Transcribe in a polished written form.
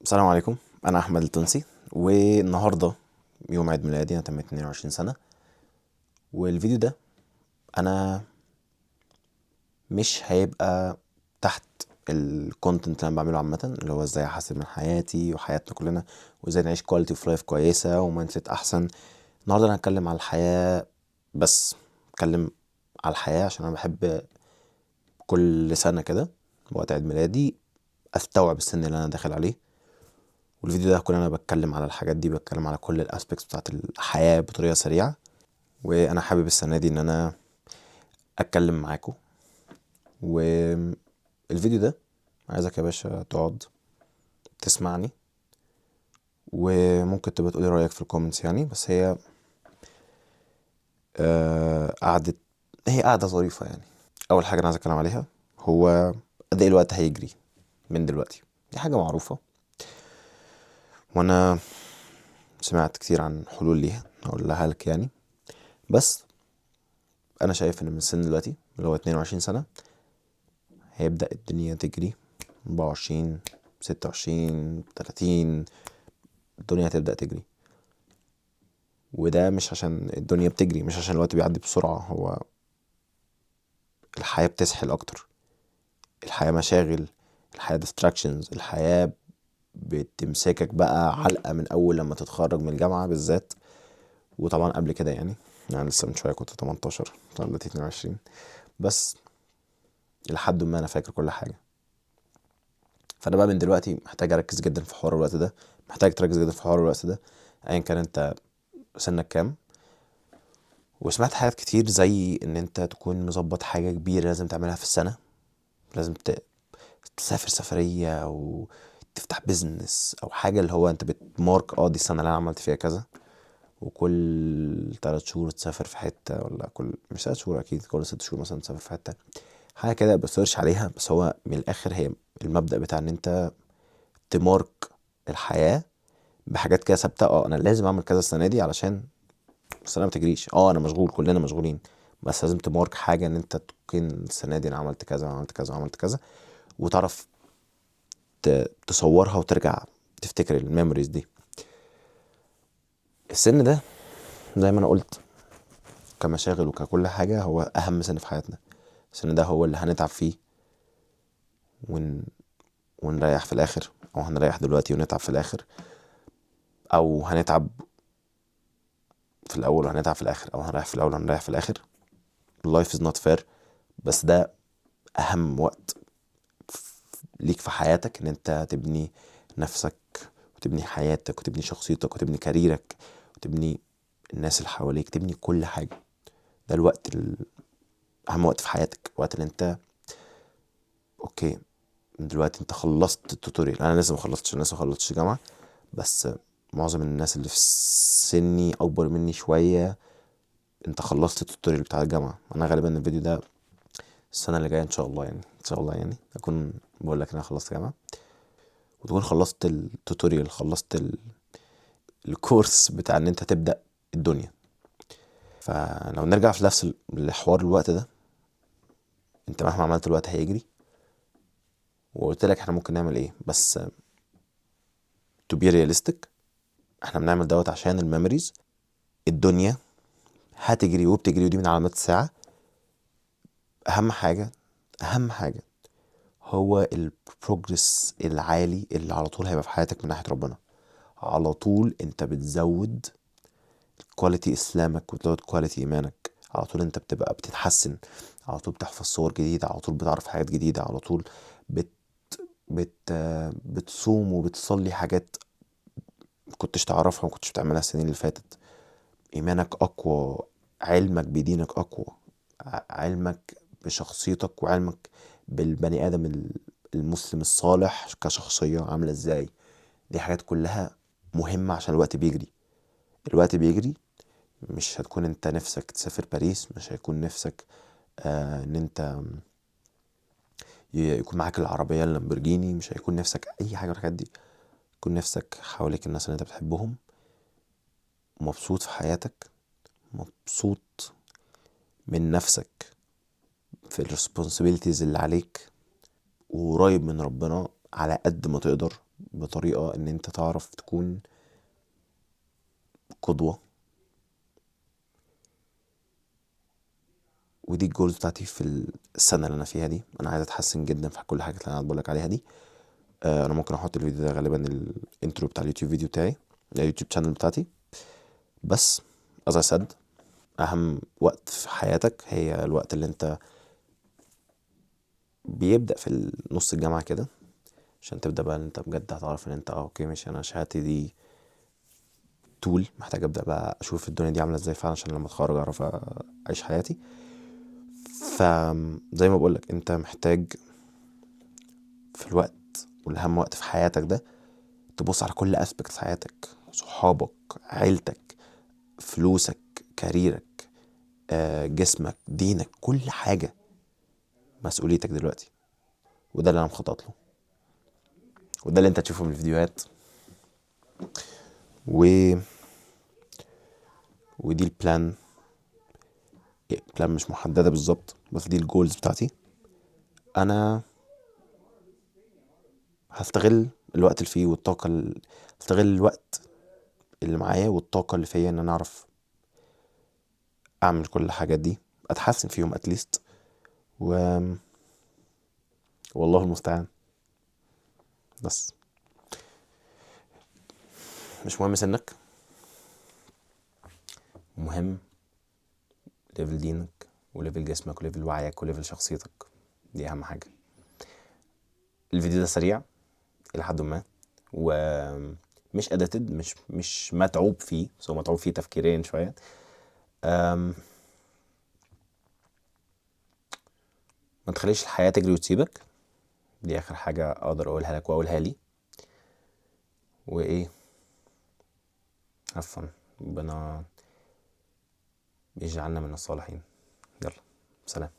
السلام عليكم. انا احمد التونسي، والنهارده يوم عيد ميلادي. انا تميت 22 سنه. والفيديو ده انا مش هيبقى تحت الكونتنت اللي انا بعمله عامه، اللي هو ازاي احسن من حياتي وحياتنا كلنا، وازاي نعيش كواليتي اوف لايف كويسه ومايند سيت احسن. النهارده انا هتكلم على الحياه بس. هتكلم على الحياه عشان انا بحب كل سنه كده وقت عيد ميلادي استوعب السن اللي انا داخل عليه. والفيديو ده هكون انا بتكلم على الحاجات دي، بتكلم على كل الاسبيكتس بتاعت الحياه بطريقه سريعه. وانا حابب السنه دي ان انا اتكلم معاكم. والفيديو ده عايزك يا باشا تقعد تسمعني، وممكن تبقى تقولي رايك في الكومنتس يعني. بس هي قعدة، هي قعدة ظريفة يعني. أول حاجة أنا عايز أتكلم عليها هو قد إيه الوقت هيجري من دلوقتي. دي حاجة معروفة، وأنا سمعت كتير عن حلول ليها هقولها لك يعني. بس أنا شايف إن من السن دلوقتي اللي هو 22 سنة هيبدأ الدنيا تجري. 24، 26، 30، الدنيا هتبدأ تجري. وده مش عشان الدنيا بتجري، مش عشان الوقت بيعدي بسرعة، هو الحياة بتسحل أكتر. الحياة مشاغل، الحياة distractions، الحياة بتمسكك بقى علقة من أول لما تتخرج من الجامعة بالذات. وطبعا قبل كده يعني لسه من شوية كنت 18، طبعا دلوقتي 22. بس لحد ما أنا فاكر كل حاجة. فأنا بقى من دلوقتي محتاج أركز جدا في حوار الوقت ده، محتاج تركز جدا في حوار الوقت ده أيا كان أنت سنك كام. وسمعت حاجات كتير زي ان انت تكون مظبط حاجة كبيرة لازم تعملها في السنة. لازم تسافر سفرية او تفتح بيزنس او حاجة، اللي هو انت بتمارك دي السنة اللي انا عملت فيها كذا. وكل 3 شهور تسافر في حتة، ولا كل مش 3 شهور، اكيد كل 6 شهور مثلا تسافر في حتة. حاجة كده بسيرش عليها. بس هو من الاخر هي المبدأ بتاع ان انت تمارك الحياة بحاجات كده ثابتة. انا لازم اعمل كذا السنة دي علشان السنة ما تجريش. انا مشغول، كلنا مشغولين. بس لازم تمارك حاجة ان انت تكون السنة دي انا عملت كذا وعملت كذا وعملت كذا، وتعرف تصورها وترجع تفتكر الميموريز دي. السن ده زي ما انا قلت كمشاغل وككل حاجة هو اهم سن في حياتنا. السن ده هو اللي هنتعب فيه ون... ونريح في الاخر، او هنريح دلوقتي ونتعب في الاخر، او هنتعب في الاول وهنتعب في الاخر، او هنريح في الاول وهنريح في الاخر. life is not fair. بس ده اهم وقت ليك في حياتك، ان انت تبني نفسك وتبني حياتك وتبني شخصيتك وتبني كاريرك وتبني الناس اللي حواليك، تبني كل حاجة. ده الوقت اهم وقت في حياتك، الوقت اللي انت اوكي دلوقتي انت خلصت التوتوريال. انا لسه ما خلصتش، أنا لسه ما خلصتش جامعة. بس معظم الناس اللي في سني اكبر مني شوية انت خلصت التوتوريال بتاع الجامعة. انا غالبا الفيديو ده السنة اللي جاية ان شاء الله، يعني ان شاء الله يعني اكون بقول لك ان انا خلصت جامعة، وتكون خلصت التوتوريال، خلصت الكورس بتاع ان انت تبدأ الدنيا. فلو نرجع في نفس الحوار الوقت ده، انت مهما عملت الوقت هيجري. وقلت لك احنا ممكن نعمل ايه، بس to be realistic احنا بنعمل دوت عشان الميموريز. الدنيا هتجري وبتجري، ودي من علامات الساعة. اهم حاجة، اهم حاجة هو البروجرس العالي اللي على طول هيبقى في حياتك من ناحية ربنا. على طول انت بتزود كواليتي اسلامك وتزود كواليتي ايمانك. على طول انت بتبقى بتتحسن، على طول بتحفظ صور جديدة، على طول بتعرف حاجات جديدة، على طول بت بت بتصوم وبتصلي حاجات كنتش تعرفها وكنتش بتعملها السنين اللي فاتت. ايمانك اقوى، علمك بدينك اقوى، علمك بشخصيتك، وعلمك بالبني ادم المسلم الصالح كشخصية عاملة ازاي. دي حاجات كلها مهمة عشان الوقت بيجري. الوقت بيجري. مش هتكون انت نفسك تسافر باريس، مش هيكون نفسك ان انت يكون معاك العربية اللامبورجيني، مش هيكون نفسك اي حاجة من الحاجات دي. يكون نفسك حواليك الناس اللي انت بتحبهم، مبسوط في حياتك، مبسوط من نفسك في الريسبونسابيلتيز اللي عليك، وقريب من ربنا على قد ما تقدر بطريقة ان انت تعرف تكون قدوة. ودي الجولز بتاعتي في السنة اللي انا فيها دي. انا عايز اتحسن جدا في كل حاجة اللي انا بقولك عليها دي. انا ممكن احط الفيديو ده غالبا الانترو بتاع اليوتيوب فيديو بتاعي، اليوتيوب شانل بتاعتي. بس as I said، اهم وقت في حياتك هي الوقت اللي انت بيبدأ في نص الجامعة كده، عشان تبدأ بقى انت بجد هتعرف ان انت اوكي ماشي، انا شهادتي دي طول محتاج ابدأ بقى اشوف الدنيا دي عاملة ازاي فعلا، عشان لما اتخرج اعرف اعيش حياتي. فزي ما بقولك انت محتاج في الوقت والاهم وقت في حياتك ده تبص على كل اسبكت في حياتك، صحابك، عيلتك، فلوسك، كاريرك، جسمك، دينك، كل حاجة مسؤوليتك دلوقتي. وده اللي انا مخطط له، وده اللي انت تشوفه من الفيديوهات. و... ودي البلان مش محددة بالظبط، بس دي الجولز بتاعتي. انا هستغل الوقت اللي فيه والطاقة هستغل الوقت اللي معايا والطاقة اللي فيا ان انا اعرف اعمل كل الحاجات دي، اتحسن فيهم اتليست. و... والله المستعان. بس مش مهم سنك، مهم ليفل دينك وليفل جسمك وليفل وعيك وليفل شخصيتك. دي اهم حاجة. الفيديو ده سريع الى حد ما، ومش اديتد، مش متعوب فيه، سو متعوب فيه تفكيريا شوية. ما تخليش الحياة تجري وتسيبك. دي اخر حاجة اقدر اقولها لك واقولها لي. وايه، عفوا، ربنا يجعلنا من الصالحين. يلا، سلام.